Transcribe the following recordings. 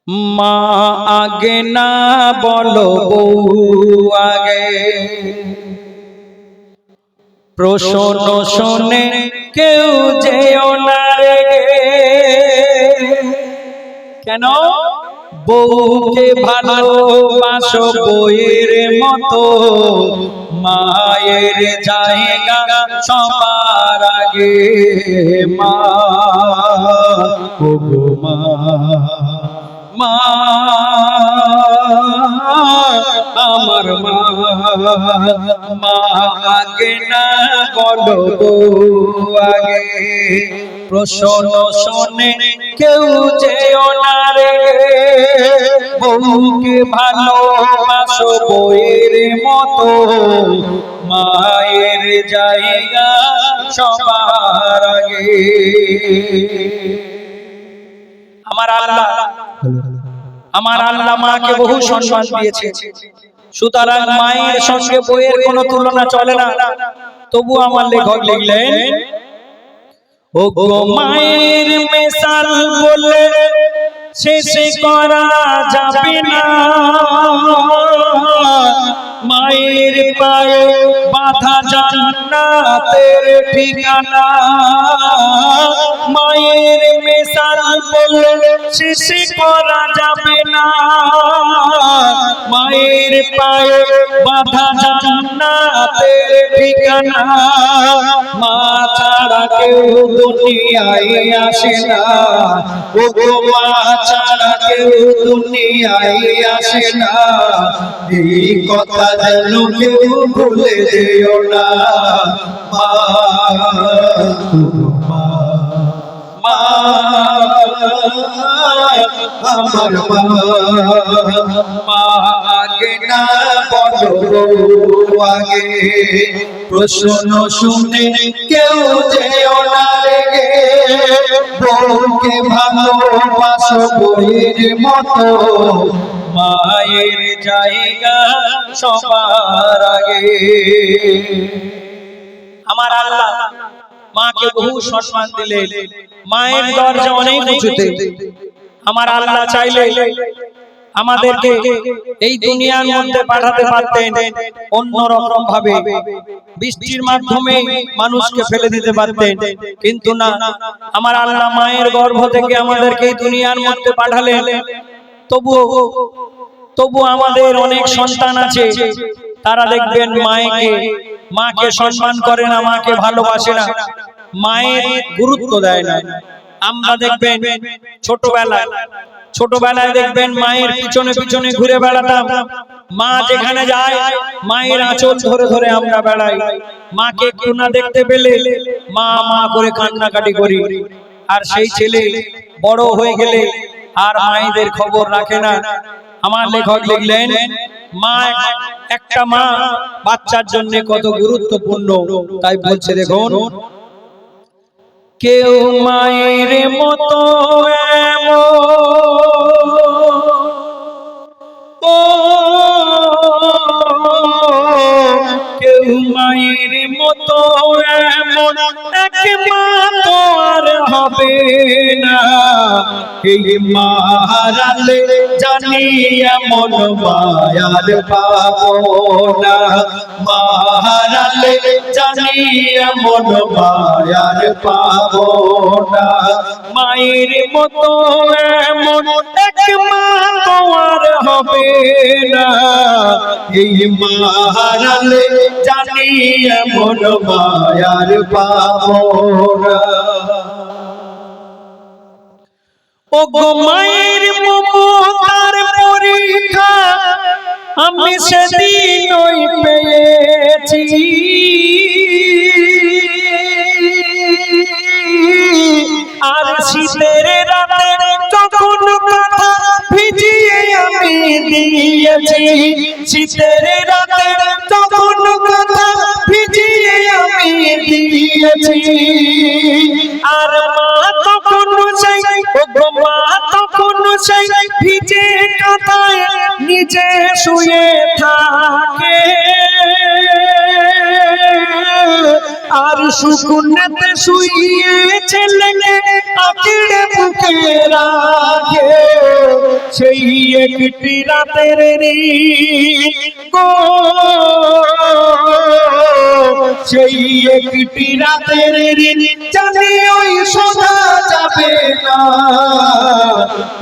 মা আগে না বলো বউ আগে, প্রশ্ন শুনে কেউ যেও না রে। কেন? বউকে ভালোবাসো বইয়ের মতো, মায়ের জায়গা সবার আগে। মা ও মা, মা আমার মা, মা আগে না বলো বউ আগে, প্রশ্ন শুনে কেউ যেও না রে। বউকে ভালোবাসো বইয়ের মতো, মায়ের জায়গা সবার আগে। আমার আল্লাহ মাকে বহু সম্মান দিয়েছে, সুতরাং মায়ের সঙ্গে বইয়ের কোনো তুলনা চলে না। তবু আমার লেখক লিখলেন, ও গো মায়ের মিসাল বলে শেষ করা যাবে না, মায়ের পায়ে বাঁধা জান্নাতের ঠিকানা। মায়ের মিসাল বলে শেষ করা যাবে না, মায়ের পায়ে বাঁধা জান্নাতের ঠিকানা। মা ছাড়া কেউ দুনিয়ায় আসে না, ও গো মা ছাড়া কেউ দুনিয়ায় আসে না। এই কথা যেন কেউ ভুলে যেও না। মা মা আমার মা আগে না বলো আগে, প্রশ্ন শুনে কেউ যেও না রেগে। বউকে ভালোবাসো বইয়ের মতো, মায়ের জায়গা সবার আগে। আমার আল্লাহ মাকে বহু সম্মান দিলেন, মায়ের দরজা অনেক উঁচুতে। আমার আল্লাহ চাইলে আমাদেরকে এই দুনিয়ার মধ্যে পাঠাতে পারতেন অন্যরকম ভাবে, বৃষ্টির মাধ্যমে মানুষকে ফেলে দিতে পারতেন, কিন্তু না, আমার আল্লাহ মায়ের গর্ভ থেকে আমাদেরকে এই দুনিয়ার মধ্যে পাঠালেন। তবু আমাদের অনেক সন্তান আছে, তারা দেখবেন মাকে সম্মান করে না, মাকে ভালোবাসে না, মায়ের গুরুত্ব দেয় না। আমরা দেখবেন ছোটবেলায় দেখবেন মায়ের পিছনে পিছনে ঘুরে বেড়াতাম। মা যেখানে যায় মায়ের আঁচল ধরে ধরে আমরা বেড়াই। মাকে একটু না দেখতে পেলে মা মা করে কান্নাকাটি করি। আর সেই ছেলে বড় হয়ে গেলে আর মায়েদের খবর রাখে না। আমার লেখক লিখলেন, মা একটা মা বাচ্চার জন্য কত গুরুত্বপূর্ণ, তাই বলছে দেখুন, কেউ মায়ের মতো কেউ মায়ের মতো এমন এক মা তো আর হবে না। এই মা হারালে জানি এমন মায়ার পাবো না, মা হারালে জানি এমন মায়ার পাবো না। মায়ের মতো এমন এক মা তো আর হবে না, এই মা হারালে জানি এমন মায়ার পাবো না। ও গো মায়ের মমতার পরীক্ষা আমি সেদিনই পেয়েছি, আর শীতের রাতে তখন কথা ভিজিয়ে আমি দিয়েছি। শীতের রাতে তখন কথা ভিজিয়ে আমি দিয়েছি, আর মা তখন সেই ভিজে কাঁথায় নিচে শুয়ে থাকে। আর সুকুনেতে শুয়ে ছেলেকে আঁকড়ে বুকে রাখে। সেই একটি রাতের গো, সেই একটি রাতের জানি ওই শোনা যাবে না,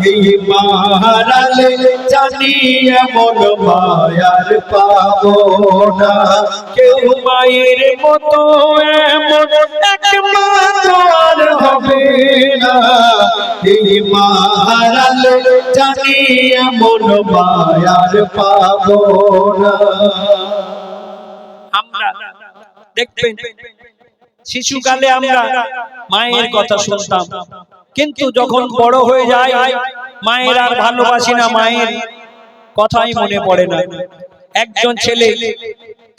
এই মাহারালে জানি এমন মায়ার পাবো না। কেউ মায়ের মতো এমন একমাত্র আর হবে না, এই মাহারালে জানি এমন মায়ার পাবো না। আমরা দেখবেন শিশুকালে আমরা মায়ের কথা শুনতাম, কিন্তু যখন বড় হয়ে যায় মায়ের আর ভালোবাসি না, মায়ের কথাই মনে পড়ে না। একজন ছেলে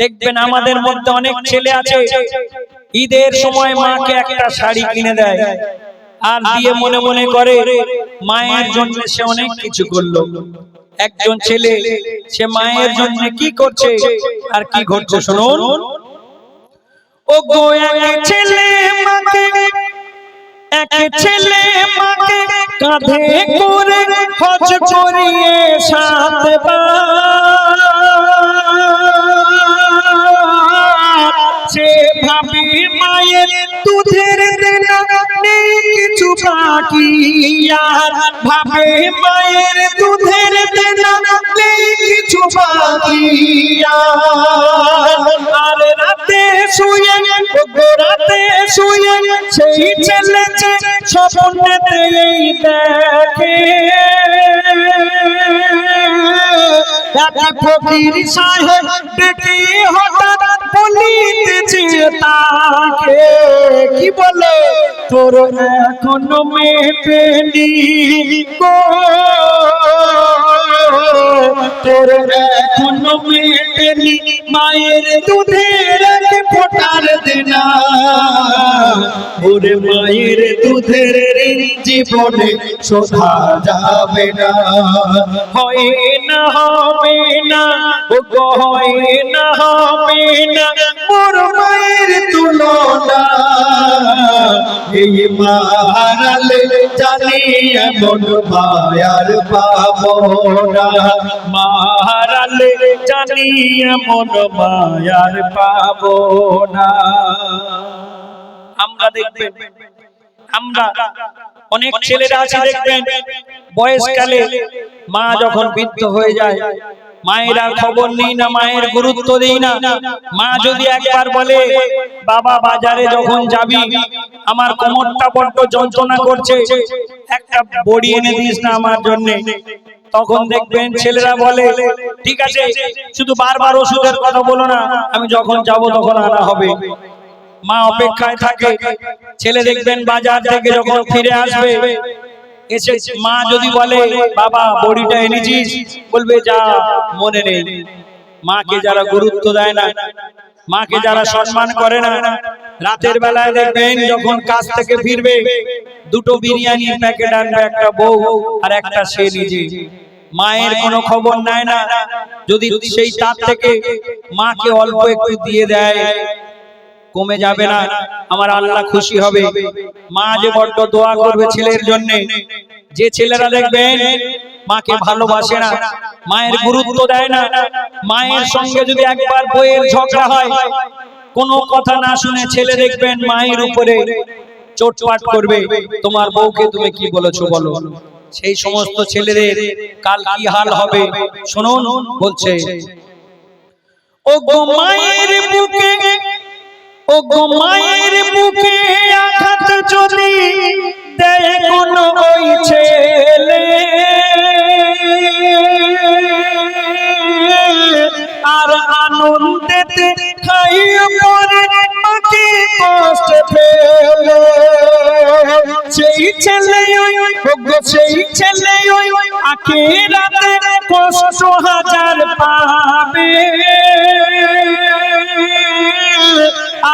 দেখবেন, আমাদের মধ্যে অনেক ছেলে আছে ঈদের সময় মাকে একটা শাড়ি কিনে দেয় আর দিয়ে মনে মনে করে মায়ের জন্য সে অনেক কিছু করলো। একজন ছেলে সে মায়ের জন্য কি করছে আর কি ঘটছে শুনুন। ও গো এক ছেলে মাকে, এক ছেলে মাকে কাঁধে করে হজ করিয়ে 7 বার, সে ভাবি মায়ের দুধের দেনা নেই কিছু বাকি, আর ভাবে মায়ের দুধের দেনা নেই কিছু বাকি, আর রাতে শুয়ে, রাতে শুয়ে সেই ছেলে স্বপ্নেতে এই দেখে এক ফকির সাহেব ডেকে হঠাৎ বলিতেছে তাকে, কি বলে, তোর এখনো মেটেনি গো, তোর এখনো মেটেনি মায়ের দুধের এক ফোঁটার দেনা, ওরে মায়ের দুধের জীবনে শোধা যাবে না, হয় না হবে না ও গো, হয় না হবে না মোর মায়ের তুলনা, এই মাহারালে জানি এমন মায়ার পাবো না, মাহারালে জানি এমন মায়ার পাবো না। আমরা দেখবেন, আমরা অনেক ছেলেরা আছে দেখবেন বয়সকালে মা যখন বৃদ্ধ হয়ে যায় মায়ের আর খবর নেই না, মায়ের গুরুত্ব দেই না। মা যদি একবার বলে বাবা বাজারে যখন যাবি আমার কোমরটা বড্ড যন্ত্রণা করছে, একটা বড়ি এনে দিস না আমার জন্য, তখন দেখবেন ছেলেরা বলে ঠিক আছে, শুধু বারবার ওষুধের কথা বলো না, আমি যখন যাব তখন আনা হবে। মা অপেক্ষায় থাকে। ছেলে দেখবেন বাজার থেকে যখন ফিরে আসবে, এসে মা যদি বলে বাবা বড়িটা এনেছিস, বলবে যা মনে নেই। মাকে যারা গুরুত্ব দেয় না, মাকে যারা সম্মান করে না, রাতের বেলায় দেখবেন যখন কাজ থেকে ফিরবে দুটো বিরিয়ানির প্যাকেট আনবে একটা বউ আর একটা সে নিজে, মায়ের কোনো খবর নেয় না। যদি সেই তার থেকে মাকে অল্প একটু দিয়ে দেয়, কমে যাবে না, আমার আল্লাহ খুশি হবে। মা যে বড্ড দোয়া করবে ছেলের জন্য। যে ছেলেরা দেখবেন মাকে ভালোবাসে না, মায়ের গুরুত্ব দেয় না, মায়ের সঙ্গে যদি একবার বইয়ের ঝগড়া হয়, কোনো কথা না শুনে ছেলে দেখবেন মায়ের উপরে চোটপাট করবে, তোমার বউকে তুমি কি বলেছো বলো। সেই সমস্ত ছেলেদের কাল কি হাল হবে শুনুন। বলছে ও গো মায়ের বুকে, ও গো মায়ের বুকে আঘাত যদি দেয় কোনো ওই ছেলে, আর আনন্দেতে খাইয়ে পরে মাকে কষ্ট ফেলে, সেই ছেলে ও গো সেই ছেলে আখিরাতে কষ্ট হাজার পাবে,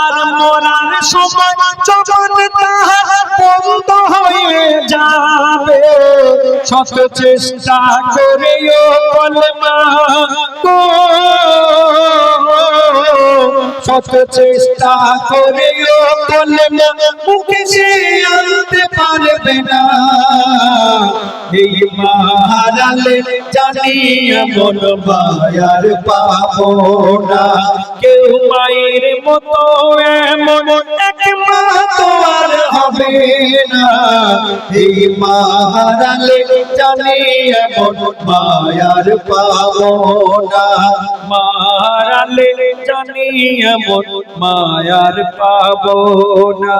আর মরার সময় যখন তাহার বন্ধ হয়ে যাবে, শত চেষ্টা করেও কলমা গো, শত চেষ্টা করেও কলমা মুখে সে আনতে পারবে না। এই মা হারালে জানি এমন মায়ার পাবো না। কেউ মায়ের মতো এমন এক মা তো আর হবে না। এই মা হারালে জানি এমন মায়ার পাবো না। মারালে জানি এমন মায়ার পাবো না।